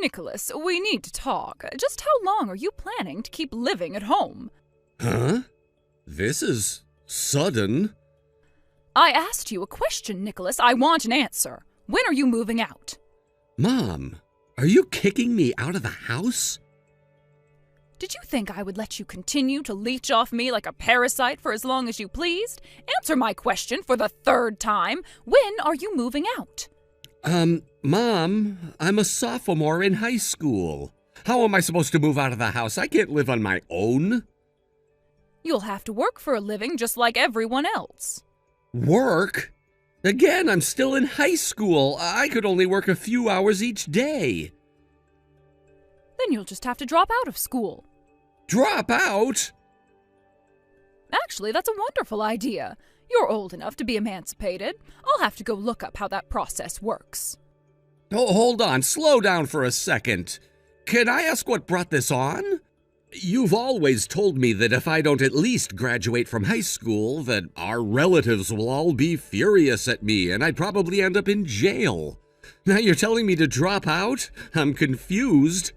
Nicholas, we need to talk. Just how long are you planning to keep living at home? Huh? This is sudden. I asked you a question, Nicholas. I want an answer. When are you moving out? Mom, are you kicking me out of the house? Did you think I would let you continue to leech off me like a parasite for as long as you pleased? Answer my question for the third time. When are you moving out? Mom, I'm a sophomore in high school. How am I supposed to move out of the house? I can't live on my own. You'll have to work for a living just like everyone else. Work? Again, I'm still in high school. I could only work a few hours each day. Then you'll just have to drop out of school. Drop out? Actually, that's a wonderful idea. You're old enough to be emancipated. I'll have to go look up how that process works. Oh, hold on. Slow down for a second. Can I ask what brought this on? You've always told me that if I don't at least graduate from high school, that our relatives will all be furious at me and I'd probably end up in jail. Now you're telling me to drop out? I'm confused.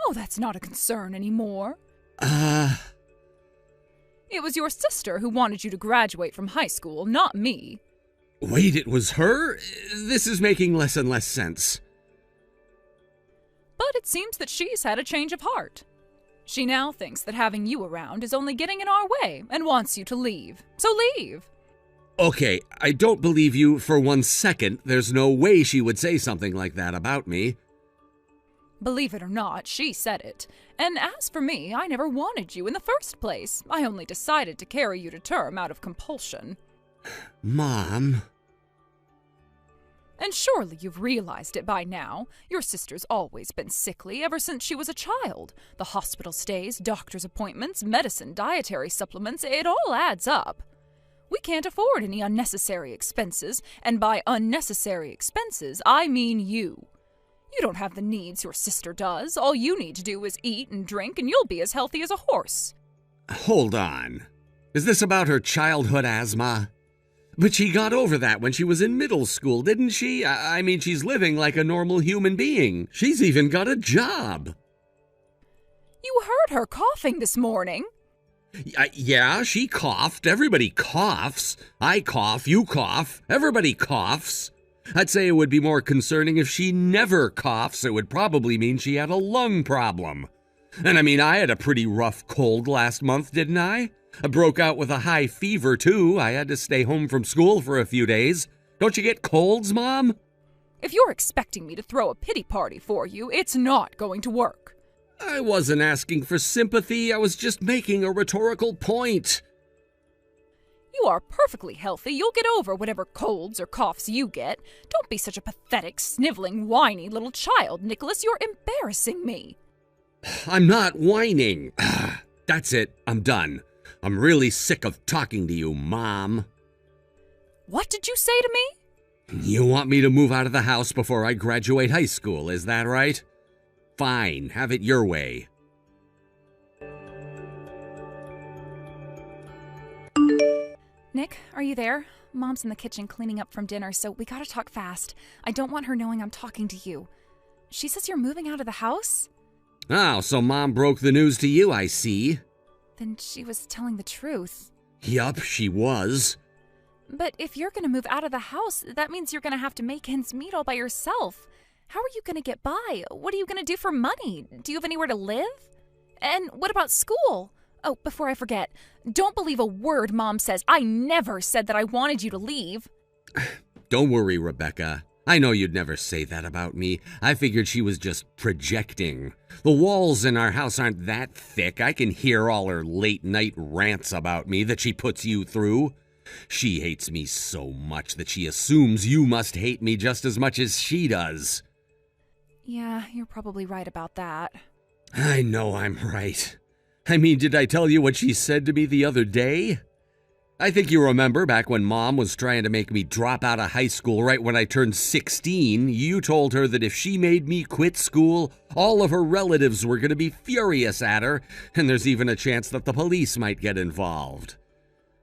Oh, that's not a concern anymore. It was your sister who wanted you to graduate from high school, not me. Wait, it was her? This is making less and less sense. But it seems that she's had a change of heart. She now thinks that having you around is only getting in our way and wants you to leave. So leave. Okay, I don't believe you for 1 second. There's no way she would say something like that about me. Believe it or not, she said it. And as for me, I never wanted you in the first place. I only decided to carry you to term out of compulsion. Mom. And surely you've realized it by now. Your sister's always been sickly ever since she was a child. The hospital stays, doctor's appointments, medicine, dietary supplements, it all adds up. We can't afford any unnecessary expenses, and by unnecessary expenses, I mean you. You don't have the needs your sister does. All you need to do is eat and drink, and you'll be as healthy as a horse. Hold on. Is this about her childhood asthma? But she got over that when she was in middle school, didn't she? I mean, she's living like a normal human being. She's even got a job. You heard her coughing this morning. Yeah, she coughed. Everybody coughs. I cough, you cough, everybody coughs. I'd say it would be more concerning if she never coughs. It would probably mean she had a lung problem. And I mean, I had a pretty rough cold last month, didn't I? I broke out with a high fever, too. I had to stay home from school for a few days. Don't you get colds, Mom? If you're expecting me to throw a pity party for you, it's not going to work. I wasn't asking for sympathy. I was just making a rhetorical point. You are perfectly healthy. You'll get over whatever colds or coughs you get. Don't be such a pathetic, sniveling, whiny little child, Nicholas. You're embarrassing me. I'm not whining. That's it. I'm done. I'm really sick of talking to you, Mom. What did you say to me? You want me to move out of the house before I graduate high school, is that right? Fine, have it your way. Nick, are you there? Mom's in the kitchen cleaning up from dinner, so we gotta talk fast. I don't want her knowing I'm talking to you. She says you're moving out of the house? Oh, so Mom broke the news to you, I see. Then she was telling the truth. Yup, she was. But if you're gonna move out of the house, that means you're gonna have to make ends meet all by yourself. How are you gonna get by? What are you gonna do for money? Do you have anywhere to live? And what about school? Oh, before I forget, don't believe a word Mom says. I never said that I wanted you to leave. Don't worry, Rebecca. I know you'd never say that about me. I figured she was just projecting. The walls in our house aren't that thick. I can hear all her late-night rants about me that she puts you through. She hates me so much that she assumes you must hate me just as much as she does. Yeah, you're probably right about that. I know I'm right. I mean, did I tell you what she said to me the other day? I think you remember back when Mom was trying to make me drop out of high school right when I turned 16, you told her that if she made me quit school, all of her relatives were going to be furious at her, and there's even a chance that the police might get involved.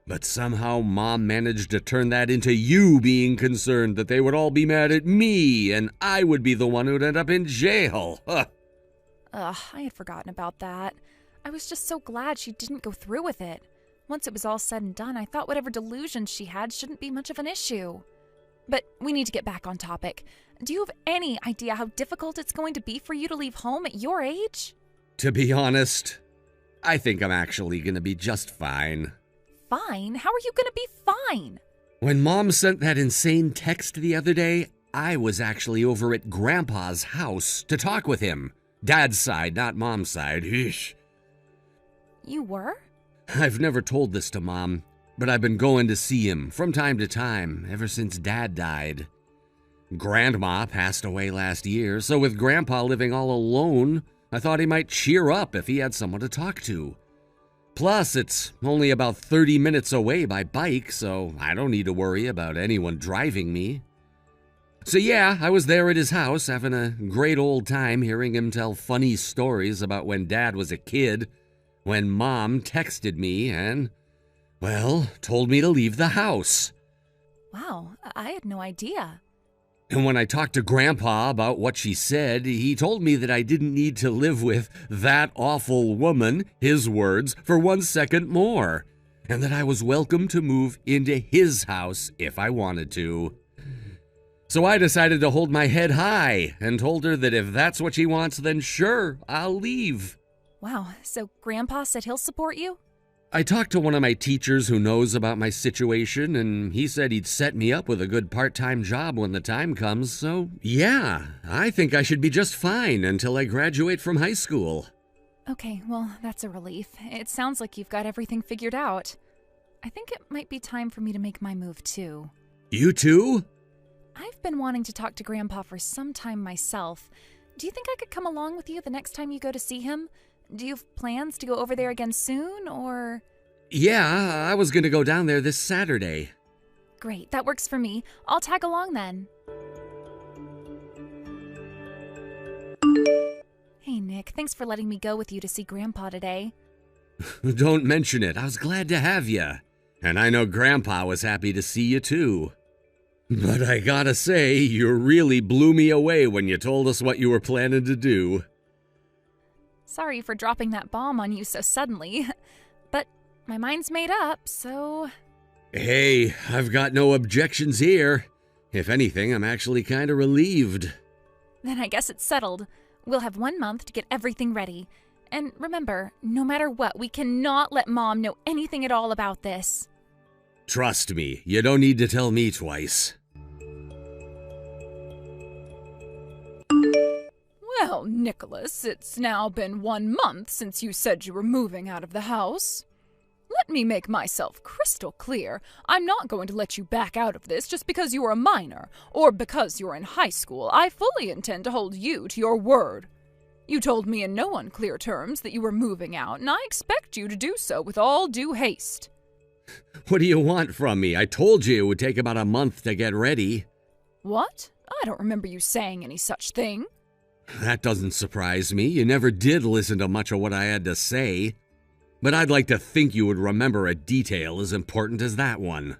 But somehow Mom managed to turn that into you being concerned that they would all be mad at me and I would be the one who'd end up in jail. Huh. Ugh, I had forgotten about that. I was just so glad she didn't go through with it. Once it was all said and done, I thought whatever delusions she had shouldn't be much of an issue. But we need to get back on topic. Do you have any idea how difficult it's going to be for you to leave home at your age? To be honest, I think I'm actually going to be just fine. Fine? How are you going to be fine? When Mom sent that insane text the other day, I was actually over at Grandpa's house to talk with him. Dad's side, not Mom's side. Eesh. You were? I've never told this to Mom, but I've been going to see him from time to time ever since Dad died. Grandma passed away last year, so with Grandpa living all alone, I thought he might cheer up if he had someone to talk to. Plus, it's only about 30 minutes away by bike, so I don't need to worry about anyone driving me. So yeah, I was there at his house having a great old time hearing him tell funny stories about when Dad was a kid, when Mom texted me and, well, told me to leave the house. Wow, I had no idea. And when I talked to Grandpa about what she said, he told me that I didn't need to live with that awful woman, his words, for 1 second more, and that I was welcome to move into his house if I wanted to. So I decided to hold my head high and told her that if that's what she wants, then sure, I'll leave. Wow, so Grandpa said he'll support you? I talked to one of my teachers who knows about my situation, and he said he'd set me up with a good part-time job when the time comes, so yeah, I think I should be just fine until I graduate from high school. Okay, well, that's a relief. It sounds like you've got everything figured out. I think it might be time for me to make my move, too. You too? I've been wanting to talk to Grandpa for some time myself. Do you think I could come along with you the next time you go to see him? Do you have plans to go over there again soon, or...? Yeah, I was gonna go down there this Saturday. Great, that works for me. I'll tag along then. Hey, Nick, thanks for letting me go with you to see Grandpa today. Don't mention it. I was glad to have you. And I know Grandpa was happy to see you too. But I gotta say, you really blew me away when you told us what you were planning to do. Sorry for dropping that bomb on you so suddenly, but my mind's made up, so... Hey, I've got no objections here. If anything, I'm actually kind of relieved. Then I guess it's settled. We'll have 1 month to get everything ready. And remember, no matter what, we cannot let Mom know anything at all about this. Trust me, you don't need to tell me twice. Well, Nicholas, it's now been 1 month since you said you were moving out of the house. Let me make myself crystal clear. I'm not going to let you back out of this just because you are a minor, or because you're in high school. I fully intend to hold you to your word. You told me in no unclear terms that you were moving out, and I expect you to do so with all due haste. What do you want from me? I told you it would take about a month to get ready. What? I don't remember you saying any such thing. That doesn't surprise me. You never did listen to much of what I had to say. But I'd like to think you would remember a detail as important as that one.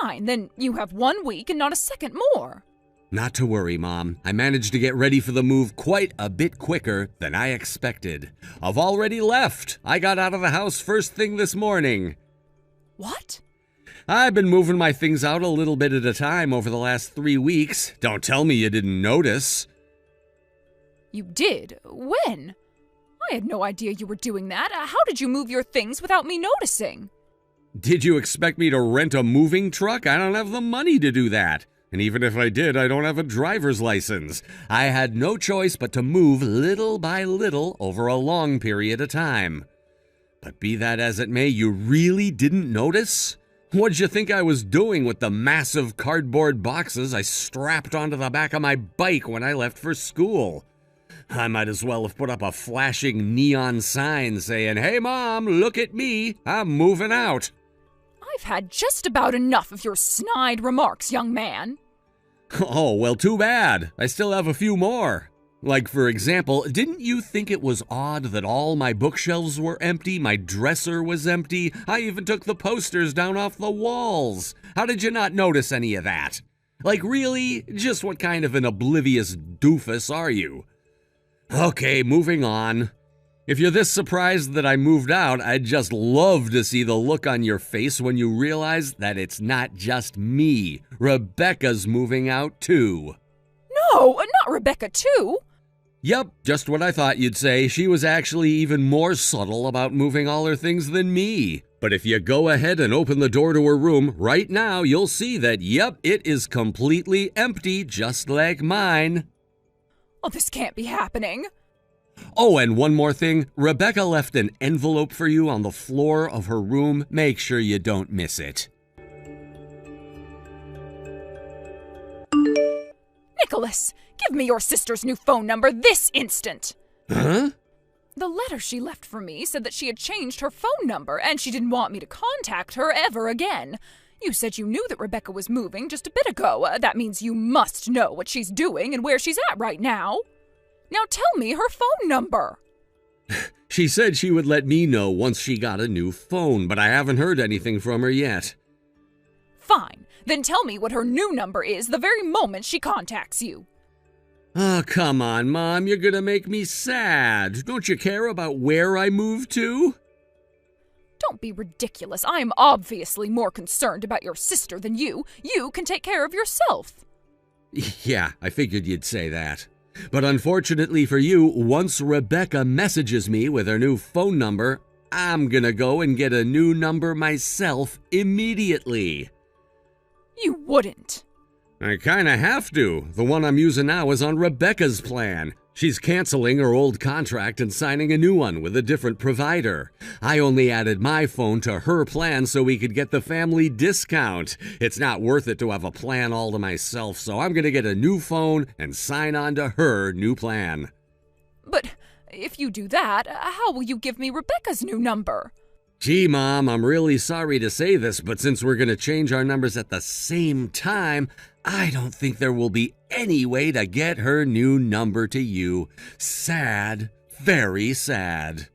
Fine, then you have 1 week and not a second more. Not to worry, Mom. I managed to get ready for the move quite a bit quicker than I expected. I've already left. I got out of the house first thing this morning. What? I've been moving my things out a little bit at a time over the last 3 weeks. Don't tell me you didn't notice. You did? When? I had no idea you were doing that. How did you move your things without me noticing? Did you expect me to rent a moving truck? I don't have the money to do that. And even if I did, I don't have a driver's license. I had no choice but to move little by little over a long period of time. But be that as it may, you really didn't notice? What'd you think I was doing with the massive cardboard boxes I strapped onto the back of my bike when I left for school? I might as well have put up a flashing neon sign saying, "Hey Mom, look at me, I'm moving out." I've had just about enough of your snide remarks, young man. Oh, well, too bad. I still have a few more. Like, for example, didn't you think it was odd that all my bookshelves were empty, my dresser was empty? I even took the posters down off the walls. How did you not notice any of that? Like, really? Just what kind of an oblivious doofus are you? Okay, moving on. If you're this surprised that I moved out, I'd just love to see the look on your face when you realize that it's not just me. Rebecca's moving out too. No, not Rebecca too. Yep, just what I thought you'd say. She was actually even more subtle about moving all her things than me. But if you go ahead and open the door to her room right now, you'll see that, yep, it is completely empty, just like mine. Oh, this can't be happening. Oh, and one more thing. Rebecca left an envelope for you on the floor of her room. Make sure you don't miss it. Nicholas, give me your sister's new phone number this instant. Huh? The letter she left for me said that she had changed her phone number and she didn't want me to contact her ever again. You said you knew that Rebecca was moving just a bit ago. That means you must know what she's doing and where she's at right now. Now tell me her phone number. She said she would let me know once she got a new phone, but I haven't heard anything from her yet. Fine. Then tell me what her new number is the very moment she contacts you. Oh, come on, Mom. You're gonna make me sad. Don't you care about where I moved to? Don't be ridiculous. I am obviously more concerned about your sister than you. You can take care of yourself. Yeah, I figured you'd say that. But unfortunately for you, once Rebecca messages me with her new phone number, I'm gonna go and get a new number myself immediately. You wouldn't. I kinda have to. The one I'm using now is on Rebecca's plan. She's canceling her old contract and signing a new one with a different provider. I only added my phone to her plan so we could get the family discount. It's not worth it to have a plan all to myself, so I'm gonna get a new phone and sign on to her new plan. But if you do that, how will you give me Rebecca's new number? Gee, Mom, I'm really sorry to say this, but since we're gonna change our numbers at the same time, I don't think there will be any way to get her new number to you. Sad. Very sad.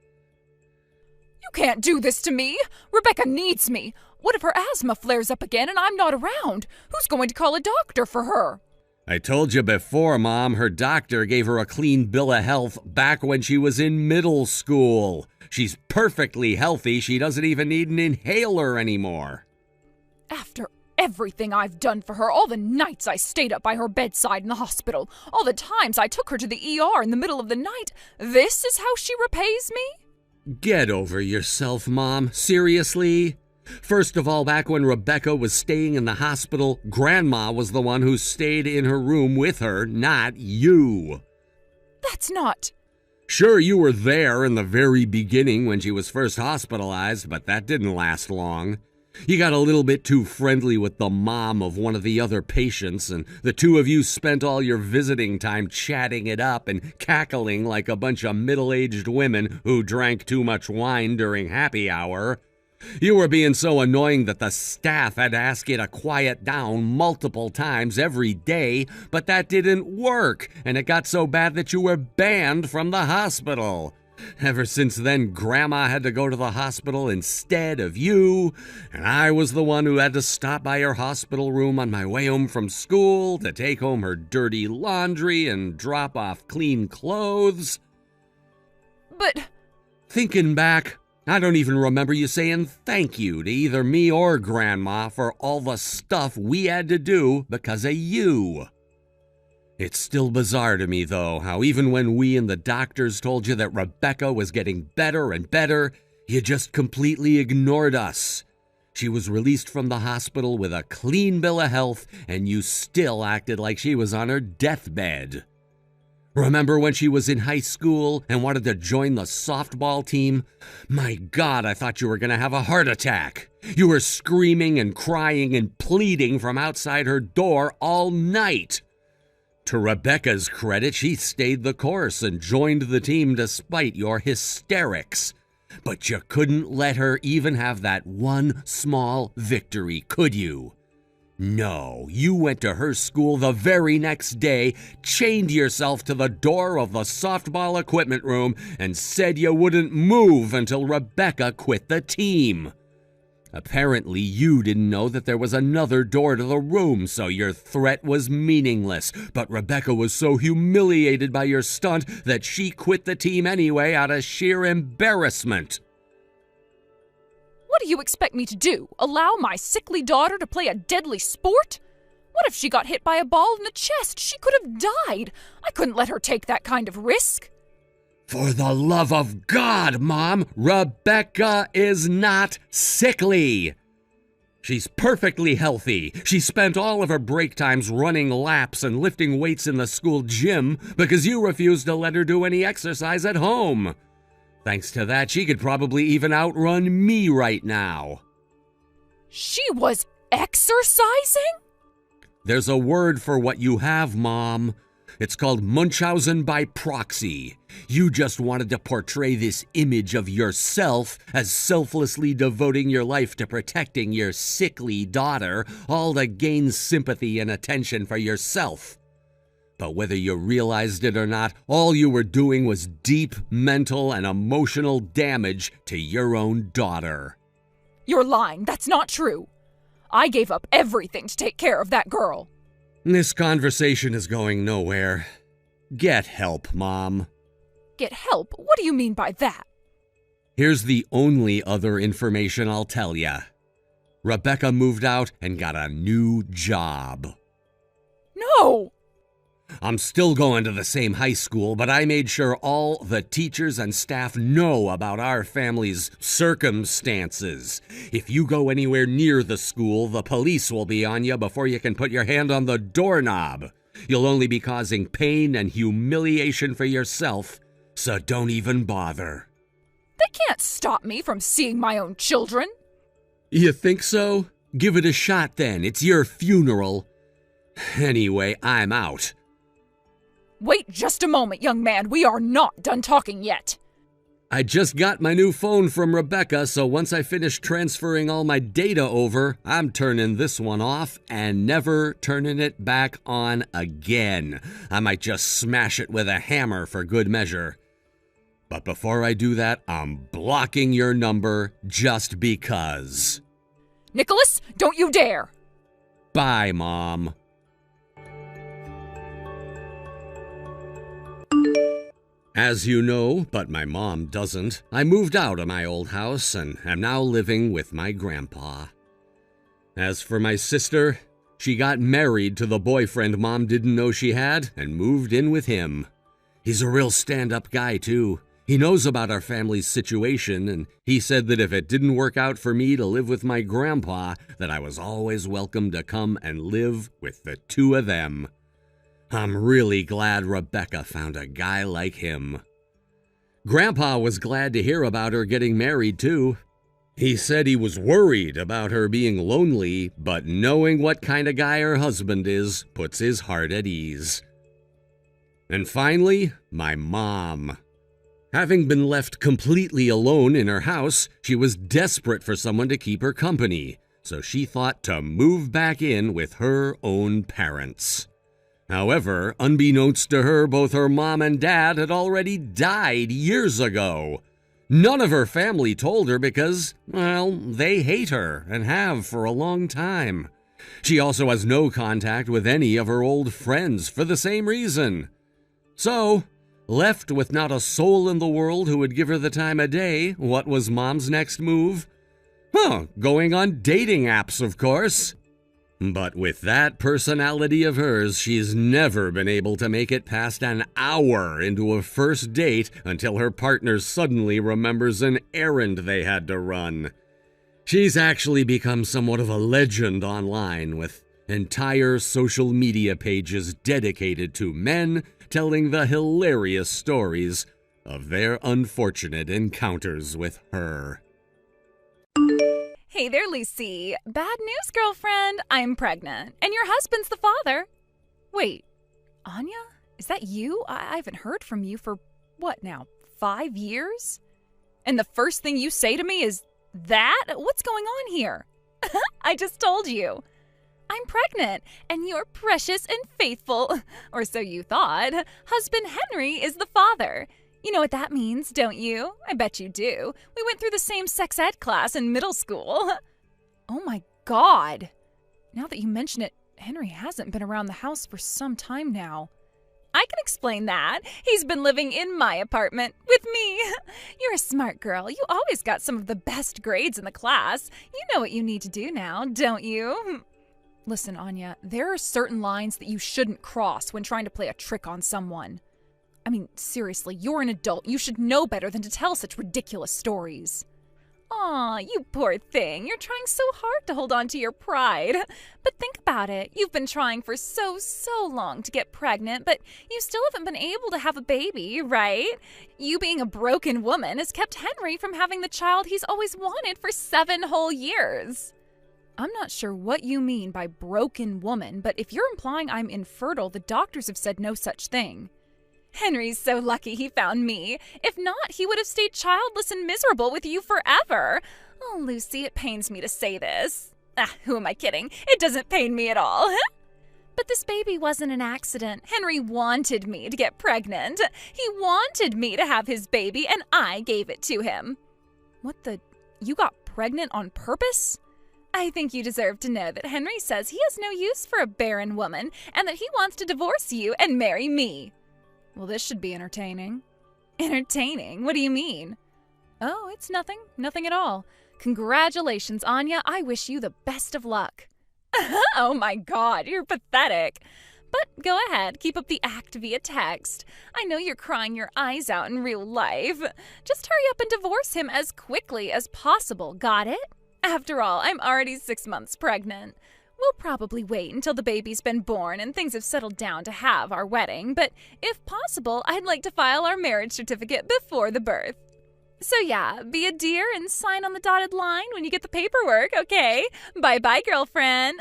You can't do this to me. Rebecca needs me. What if her asthma flares up again and I'm not around? Who's going to call a doctor for her? I told you before, Mom, her doctor gave her a clean bill of health back when she was in middle school. She's perfectly healthy. She doesn't even need an inhaler anymore. After everything I've done for her, all the nights I stayed up by her bedside in the hospital, all the times I took her to the ER in the middle of the night, this is how she repays me? Get over yourself, Mom. Seriously? First of all, back when Rebecca was staying in the hospital, Grandma was the one who stayed in her room with her, not you. That's not... Sure, you were there in the very beginning when she was first hospitalized, but that didn't last long. You got a little bit too friendly with the mom of one of the other patients, and the two of you spent all your visiting time chatting it up and cackling like a bunch of middle-aged women who drank too much wine during happy hour. You were being so annoying that the staff had to ask you to quiet down multiple times every day, but that didn't work, and it got so bad that you were banned from the hospital. Ever since then, Grandma had to go to the hospital instead of you, and I was the one who had to stop by her hospital room on my way home from school to take home her dirty laundry and drop off clean clothes. But... Thinking back, I don't even remember you saying thank you to either me or Grandma for all the stuff we had to do because of you. It's still bizarre to me, though, how even when we and the doctors told you that Rebecca was getting better and better, you just completely ignored us. She was released from the hospital with a clean bill of health, and you still acted like she was on her deathbed. Remember when she was in high school and wanted to join the softball team? My God, I thought you were going to have a heart attack. You were screaming and crying and pleading from outside her door all night. To Rebecca's credit, she stayed the course and joined the team despite your hysterics. But you couldn't let her even have that one small victory, could you? No, you went to her school the very next day, chained yourself to the door of the softball equipment room, and said you wouldn't move until Rebecca quit the team. Apparently, you didn't know that there was another door to the room, so your threat was meaningless. But Rebecca was so humiliated by your stunt that she quit the team anyway out of sheer embarrassment. What do you expect me to do? Allow my sickly daughter to play a deadly sport? What if she got hit by a ball in the chest? She could have died. I couldn't let her take that kind of risk. For the love of God, Mom, Rebecca is not sickly. She's perfectly healthy. She spent all of her break times running laps and lifting weights in the school gym because you refused to let her do any exercise at home. Thanks to that, she could probably even outrun me right now. She was exercising? There's a word for what you have, Mom. It's called Munchausen by proxy. You just wanted to portray this image of yourself as selflessly devoting your life to protecting your sickly daughter, all to gain sympathy and attention for yourself. But whether you realized it or not, all you were doing was deep mental and emotional damage to your own daughter. You're lying. That's not true. I gave up everything to take care of that girl. This conversation is going nowhere. Get help, Mom. Get help? What do you mean by that? Here's the only other information I'll tell ya. Rebecca moved out and got a new job. No! I'm still going to the same high school, but I made sure all the teachers and staff know about our family's circumstances. If you go anywhere near the school, the police will be on you before you can put your hand on the doorknob. You'll only be causing pain and humiliation for yourself, so don't even bother. They can't stop me from seeing my own children. You think so? Give it a shot then. It's your funeral. Anyway, I'm out. Wait just a moment, young man. We are not done talking yet. I just got my new phone from Rebecca, so once I finish transferring all my data over, I'm turning this one off and never turning it back on again. I might just smash it with a hammer for good measure. But before I do that, I'm blocking your number just because. Nicholas, don't you dare! Bye, Mom. As you know, but my mom doesn't, I moved out of my old house and am now living with my grandpa. As for my sister, she got married to the boyfriend Mom didn't know she had and moved in with him. He's a real stand-up guy, too. He knows about our family's situation, and he said that if it didn't work out for me to live with my grandpa, that I was always welcome to come and live with the two of them. I'm really glad Rebecca found a guy like him. Grandpa was glad to hear about her getting married, too. He said he was worried about her being lonely, but knowing what kind of guy her husband is puts his heart at ease. And finally, my mom. Having been left completely alone in her house, she was desperate for someone to keep her company, so she thought to move back in with her own parents. However, unbeknownst to her, both her mom and dad had already died years ago. None of her family told her because, well, they hate her and have for a long time. She also has no contact with any of her old friends for the same reason. So, left with not a soul in the world who would give her the time of day, what was Mom's next move? Going on dating apps, of course. But with that personality of hers, she's never been able to make it past an hour into a first date until her partner suddenly remembers an errand they had to run. She's actually become somewhat of a legend online, with entire social media pages dedicated to men telling the hilarious stories of their unfortunate encounters with her. Hey there, Lucy. Bad news, girlfriend. I'm pregnant, and your husband's the father. Wait, Anya? Is that you? I haven't heard from you for, what now, 5 years? And the first thing you say to me is that? What's going on here? I just told you. I'm pregnant, and your precious and faithful, or so you thought, husband Henry is the father. You know what that means, don't you? I bet you do. We went through the same sex ed class in middle school. Oh my God. Now that you mention it, Henry hasn't been around the house for some time now. I can explain that. He's been living in my apartment with me. You're a smart girl. You always got some of the best grades in the class. You know what you need to do now, don't you? Listen, Anya, there are certain lines that you shouldn't cross when trying to play a trick on someone. I mean, seriously, you're an adult. You should know better than to tell such ridiculous stories. Aw, you poor thing. You're trying so hard to hold on to your pride. But think about it. You've been trying for so long to get pregnant, but you still haven't been able to have a baby, right? You being a broken woman has kept Henry from having the child he's always wanted for 7 whole years. I'm not sure what you mean by broken woman, but if you're implying I'm infertile, the doctors have said no such thing. Henry's so lucky he found me. If not, he would have stayed childless and miserable with you forever. Oh, Lucy, it pains me to say this. Who am I kidding? It doesn't pain me at all. But this baby wasn't an accident. Henry wanted me to get pregnant. He wanted me to have his baby, and I gave it to him. What the? You got pregnant on purpose? I think you deserve to know that Henry says he has no use for a barren woman and that he wants to divorce you and marry me. Well, this should be entertaining. Entertaining? What do you mean? Oh, it's nothing. Nothing at all. Congratulations, Anya. I wish you the best of luck. Oh my God, you're pathetic. But go ahead, keep up the act via text. I know you're crying your eyes out in real life. Just hurry up and divorce him as quickly as possible, got it? After all, I'm already 6 months pregnant. We'll probably wait until the baby's been born and things have settled down to have our wedding, but if possible, I'd like to file our marriage certificate before the birth. So yeah, be a dear and sign on the dotted line when you get the paperwork, okay? Bye-bye, girlfriend.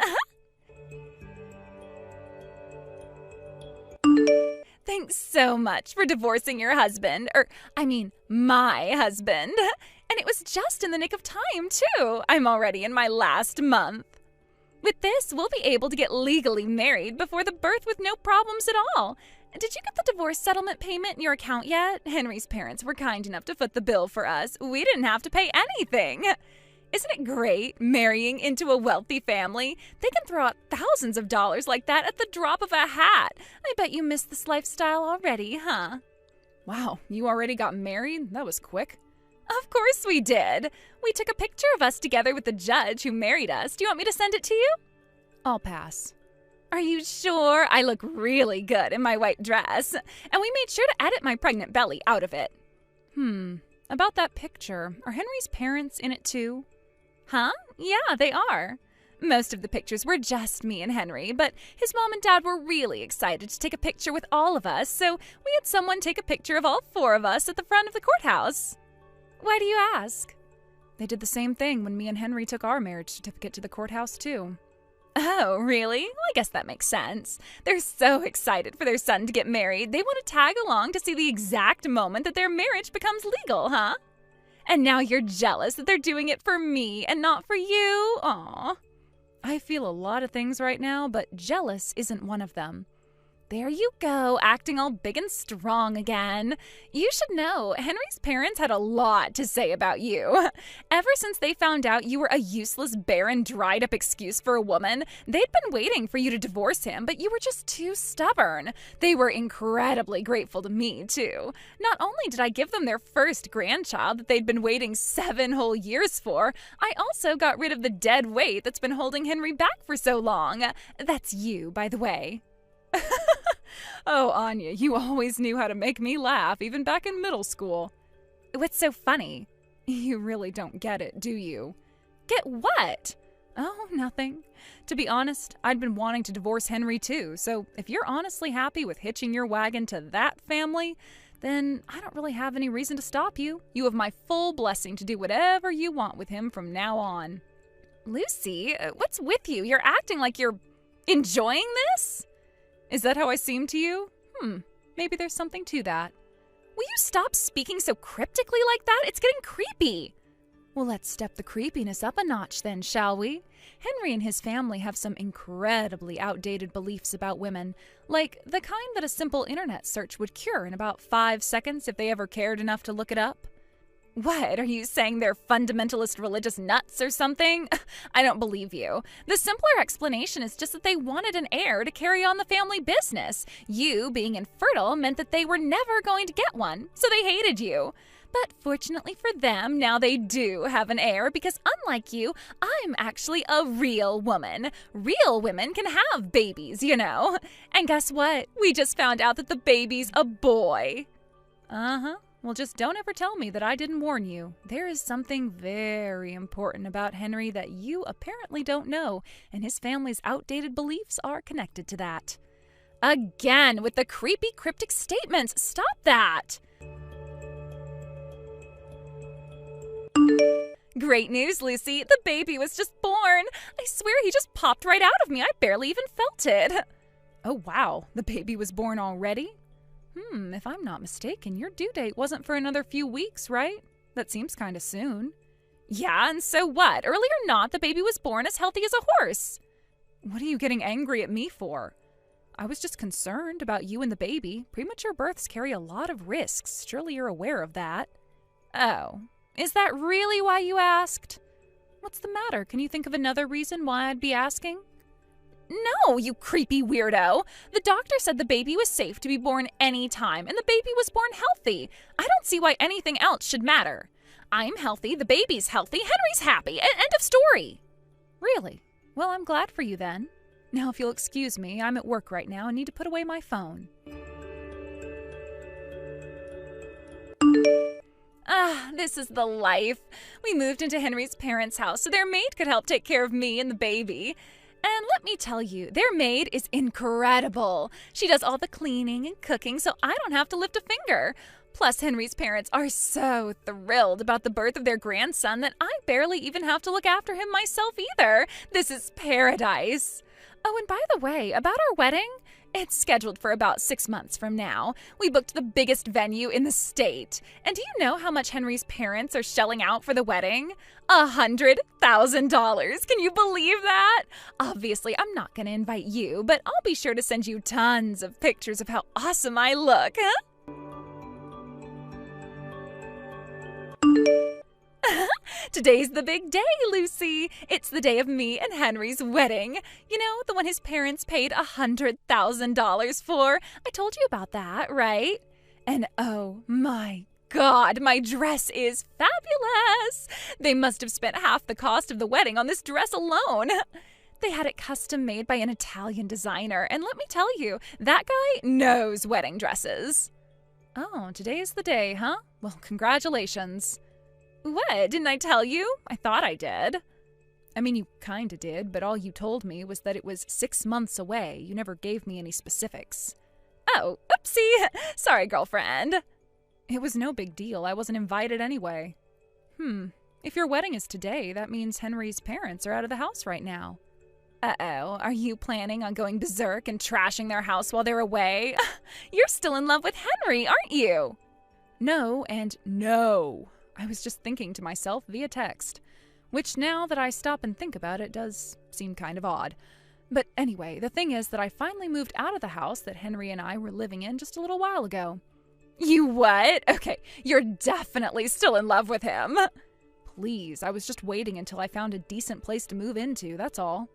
Thanks so much for divorcing your husband, my husband. And it was just in the nick of time, too. I'm already in my last month. With this, we'll be able to get legally married before the birth with no problems at all. Did you get the divorce settlement payment in your account yet? Henry's parents were kind enough to foot the bill for us. We didn't have to pay anything. Isn't it great, marrying into a wealthy family? They can throw out thousands of dollars like that at the drop of a hat. I bet you miss this lifestyle already, huh? Wow, you already got married? That was quick. Of course we did. We took a picture of us together with the judge who married us. Do you want me to send it to you? I'll pass. Are you sure? I look really good in my white dress. And we made sure to edit my pregnant belly out of it. About that picture, are Henry's parents in it too? Huh? Yeah, they are. Most of the pictures were just me and Henry, but his mom and dad were really excited to take a picture with all of us, so we had someone take a picture of all 4 of us at the front of the courthouse. Why do you ask? They did the same thing when me and Henry took our marriage certificate to the courthouse, too. Oh, really? Well, I guess that makes sense. They're so excited for their son to get married. They want to tag along to see the exact moment that their marriage becomes legal, huh? And now you're jealous that they're doing it for me and not for you? Aw. I feel a lot of things right now, but jealous isn't one of them. There you go, acting all big and strong again. You should know, Henry's parents had a lot to say about you. Ever since they found out you were a useless, barren, dried-up excuse for a woman, they'd been waiting for you to divorce him, but you were just too stubborn. They were incredibly grateful to me, too. Not only did I give them their first grandchild that they'd been waiting 7 whole years for, I also got rid of the dead weight that's been holding Henry back for so long. That's you, by the way. Oh, Anya, you always knew how to make me laugh, even back in middle school. What's so funny? You really don't get it, do you? Get what? Oh, nothing. To be honest, I'd been wanting to divorce Henry too, so if you're honestly happy with hitching your wagon to that family, then I don't really have any reason to stop you. You have my full blessing to do whatever you want with him from now on. Lucy, what's with you? You're acting like you're enjoying this? Is that how I seem to you? Maybe there's something to that. Will you stop speaking so cryptically like that? It's getting creepy. Well, let's step the creepiness up a notch then, shall we? Henry and his family have some incredibly outdated beliefs about women, like the kind that a simple internet search would cure in about 5 seconds if they ever cared enough to look it up. What, are you saying they're fundamentalist religious nuts or something? I don't believe you. The simpler explanation is just that they wanted an heir to carry on the family business. You, being infertile, meant that they were never going to get one, so they hated you. But fortunately for them, now they do have an heir because unlike you, I'm actually a real woman. Real women can have babies, you know. And guess what? We just found out that the baby's a boy. Uh-huh. Well, just don't ever tell me that I didn't warn you. There is something very important about Henry that you apparently don't know, and his family's outdated beliefs are connected to that. Again, with the creepy cryptic statements. Stop that! Great news, Lucy. The baby was just born. I swear he just popped right out of me. I barely even felt it. Oh, wow. The baby was born already? If I'm not mistaken, your due date wasn't for another few weeks, right? That seems kind of soon. Yeah, and so what? Early or not, the baby was born as healthy as a horse. What are you getting angry at me for? I was just concerned about you and the baby. Premature births carry a lot of risks. Surely you're aware of that. Oh, is that really why you asked? What's the matter? Can you think of another reason why I'd be asking? No, you creepy weirdo. The doctor said the baby was safe to be born any time, and the baby was born healthy. I don't see why anything else should matter. I'm healthy, the baby's healthy, Henry's happy. End of story. Really? Well, I'm glad for you then. Now, if you'll excuse me, I'm at work right now and need to put away my phone. This is the life. We moved into Henry's parents' house so their maid could help take care of me and the baby. And let me tell you, their maid is incredible. She does all the cleaning and cooking so I don't have to lift a finger. Plus, Henry's parents are so thrilled about the birth of their grandson that I barely even have to look after him myself either. This is paradise. Oh, and by the way, about our wedding, it's scheduled for about 6 months from now. We booked the biggest venue in the state. And do you know how much Henry's parents are shelling out for the wedding? $100,000. Can you believe that? Obviously, I'm not going to invite you, but I'll be sure to send you tons of pictures of how awesome I look, huh? Today's the big day, Lucy. It's the day of me and Henry's wedding. You know, the one his parents paid $100,000 for. I told you about that, right? And oh my God, my dress is fabulous. They must have spent half the cost of the wedding on this dress alone. They had it custom made by an Italian designer, and let me tell you, that guy knows wedding dresses. Oh, today is the day, huh? Well, congratulations. What? Didn't I tell you? I thought I did. I mean, you kinda did, but all you told me was that it was 6 months away. You never gave me any specifics. Oh, oopsie. Sorry, girlfriend. It was no big deal. I wasn't invited anyway. If your wedding is today, that means Henry's parents are out of the house right now. Uh-oh. Are you planning on going berserk and trashing their house while they're away? You're still in love with Henry, aren't you? No and no. I was just thinking to myself via text, which now that I stop and think about it does seem kind of odd. But anyway, the thing is that I finally moved out of the house that Henry and I were living in just a little while ago. You what? Okay, you're definitely still in love with him. Please, I was just waiting until I found a decent place to move into, that's all.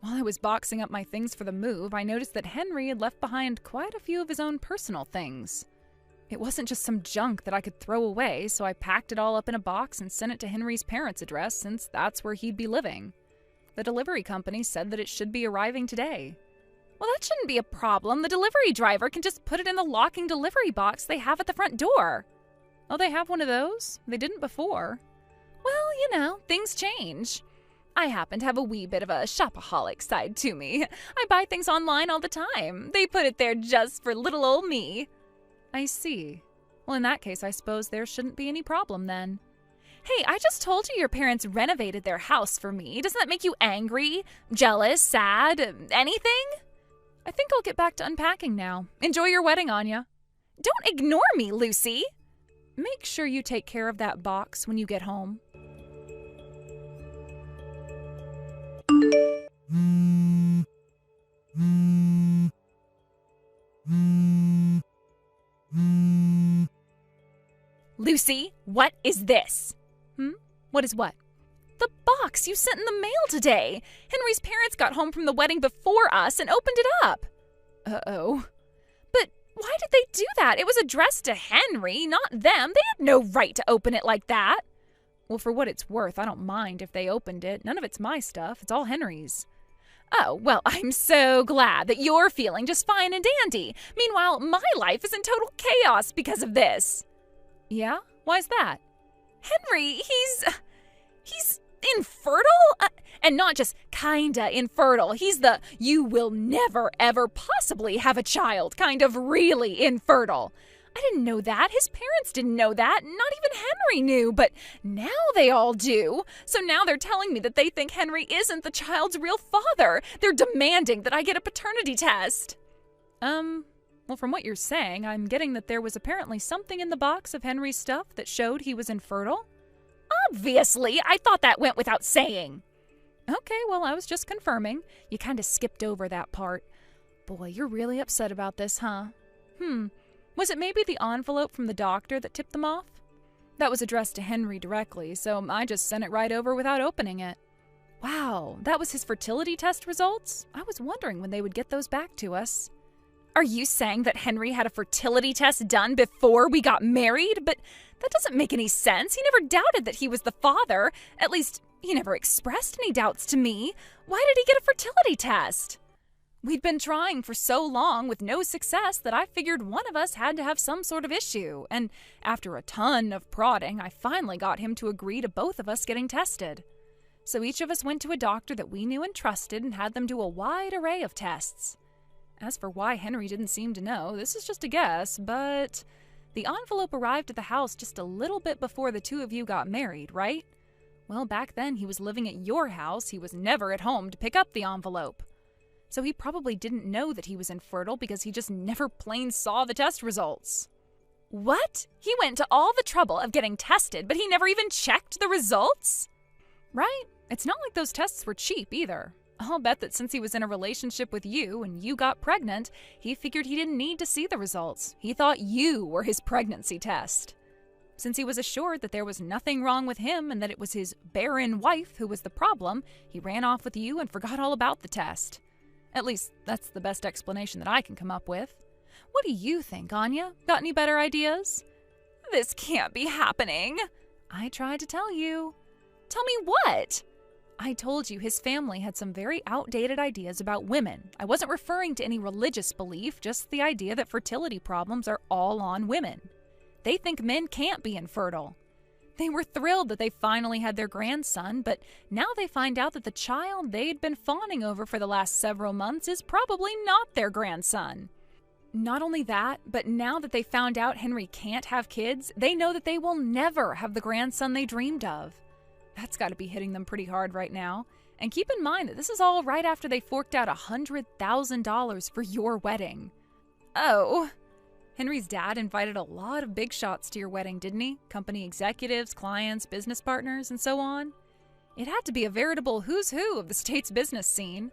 While I was boxing up my things for the move, I noticed that Henry had left behind quite a few of his own personal things. It wasn't just some junk that I could throw away, so I packed it all up in a box and sent it to Henry's parents' address since that's where he'd be living. The delivery company said that it should be arriving today. Well, that shouldn't be a problem. The delivery driver can just put it in the locking delivery box they have at the front door. Oh, they have one of those? They didn't before. Well, you know, things change. I happen to have a wee bit of a shopaholic side to me. I buy things online all the time. They put it there just for little old me. I see. Well, in that case, I suppose there shouldn't be any problem then. Hey, I just told you your parents renovated their house for me. Doesn't that make you angry, jealous, sad, anything? I think I'll get back to unpacking now. Enjoy your wedding, Anya. Don't ignore me, Lucy. Make sure you take care of that box when you get home. Lucy, what is this? What is what? The box you sent in the mail today. Henry's parents got home from the wedding before us and opened it up. Uh-oh. But why did they do that? It was addressed to Henry, not them. They had no right to open it like that. Well, for what it's worth, I don't mind if they opened it. None of it's my stuff. It's all Henry's. Oh, well, I'm so glad that you're feeling just fine and dandy. Meanwhile, my life is in total chaos because of this. Yeah? Why's that? Henry, he's infertile? And not just kinda infertile. He's the you will never ever possibly have a child kind of really infertile. I didn't know that. His parents didn't know that. Not even Henry knew, but now they all do. So now they're telling me that they think Henry isn't the child's real father. They're demanding that I get a paternity test. Well, from what you're saying, I'm getting that there was apparently something in the box of Henry's stuff that showed he was infertile. Obviously, I thought that went without saying. Okay, well, I was just confirming. You kind of skipped over that part. Boy, you're really upset about this, huh? Was it maybe the envelope from the doctor that tipped them off? That was addressed to Henry directly, so I just sent it right over without opening it. Wow, that was his fertility test results? I was wondering when they would get those back to us. Are you saying that Henry had a fertility test done before we got married? But that doesn't make any sense. He never doubted that he was the father. At least, he never expressed any doubts to me. Why did he get a fertility test? We'd been trying for so long with no success that I figured one of us had to have some sort of issue. And after a ton of prodding, I finally got him to agree to both of us getting tested. So each of us went to a doctor that we knew and trusted and had them do a wide array of tests. As for why Henry didn't seem to know, this is just a guess, but the envelope arrived at the house just a little bit before the two of you got married, right? Well, back then he was living at your house. He was never at home to pick up the envelope. So he probably didn't know that he was infertile because he just never plain saw the test results. What? He went to all the trouble of getting tested, but he never even checked the results? Right? It's not like those tests were cheap either. I'll bet that since he was in a relationship with you and you got pregnant, he figured he didn't need to see the results. He thought you were his pregnancy test. Since he was assured that there was nothing wrong with him and that it was his barren wife who was the problem, he ran off with you and forgot all about the test. At least, that's the best explanation that I can come up with. What do you think, Anya? Got any better ideas? This can't be happening. I tried to tell you. Tell me what? I told you his family had some very outdated ideas about women. I wasn't referring to any religious belief, just the idea that fertility problems are all on women. They think men can't be infertile. They were thrilled that they finally had their grandson, but now they find out that the child they'd been fawning over for the last several months is probably not their grandson. Not only that, but now that they found out Henry can't have kids, they know that they will never have the grandson they dreamed of. That's got to be hitting them pretty hard right now. And keep in mind that this is all right after they forked out $100,000 for your wedding. Oh. Henry's dad invited a lot of big shots to your wedding, didn't he? Company executives, clients, business partners, and so on. It had to be a veritable who's who of the state's business scene.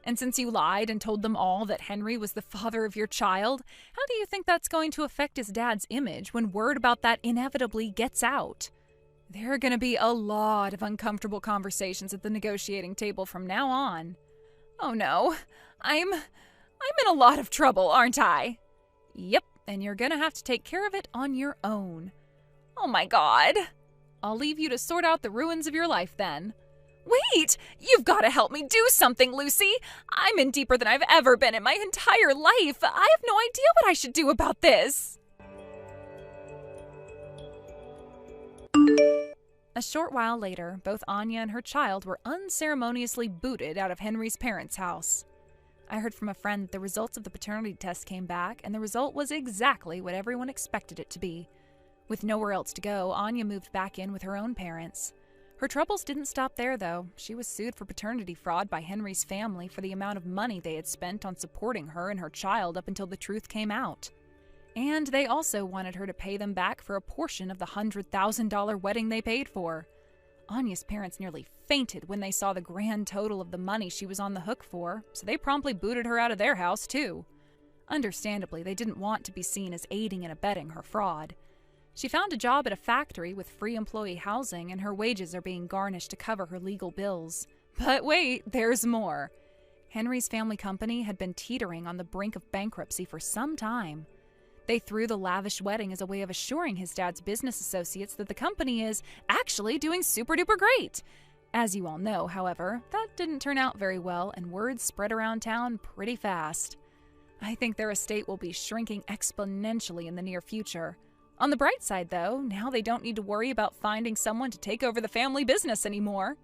And since you lied and told them all that Henry was the father of your child, how do you think that's going to affect his dad's image when word about that inevitably gets out? There are going to be a lot of uncomfortable conversations at the negotiating table from now on. Oh no, I'm in a lot of trouble, aren't I? Yep, and you're going to have to take care of it on your own. Oh my God. I'll leave you to sort out the ruins of your life then. Wait! You've got to help me do something, Lucy! I'm in deeper than I've ever been in my entire life! I have no idea what I should do about this! A short while later, both Anya and her child were unceremoniously booted out of Henry's parents' house. I heard from a friend that the results of the paternity test came back, and the result was exactly what everyone expected it to be. With nowhere else to go, Anya moved back in with her own parents. Her troubles didn't stop there, though. She was sued for paternity fraud by Henry's family for the amount of money they had spent on supporting her and her child up until the truth came out. And they also wanted her to pay them back for a portion of the $100,000 wedding they paid for. Anya's parents nearly fainted when they saw the grand total of the money she was on the hook for, so they promptly booted her out of their house, too. Understandably, they didn't want to be seen as aiding and abetting her fraud. She found a job at a factory with free employee housing, and her wages are being garnished to cover her legal bills. But wait, there's more. Henry's family company had been teetering on the brink of bankruptcy for some time. They threw the lavish wedding as a way of assuring his dad's business associates that the company is actually doing super-duper great. As you all know, however, that didn't turn out very well, and word spread around town pretty fast. I think their estate will be shrinking exponentially in the near future. On the bright side, though, now they don't need to worry about finding someone to take over the family business anymore.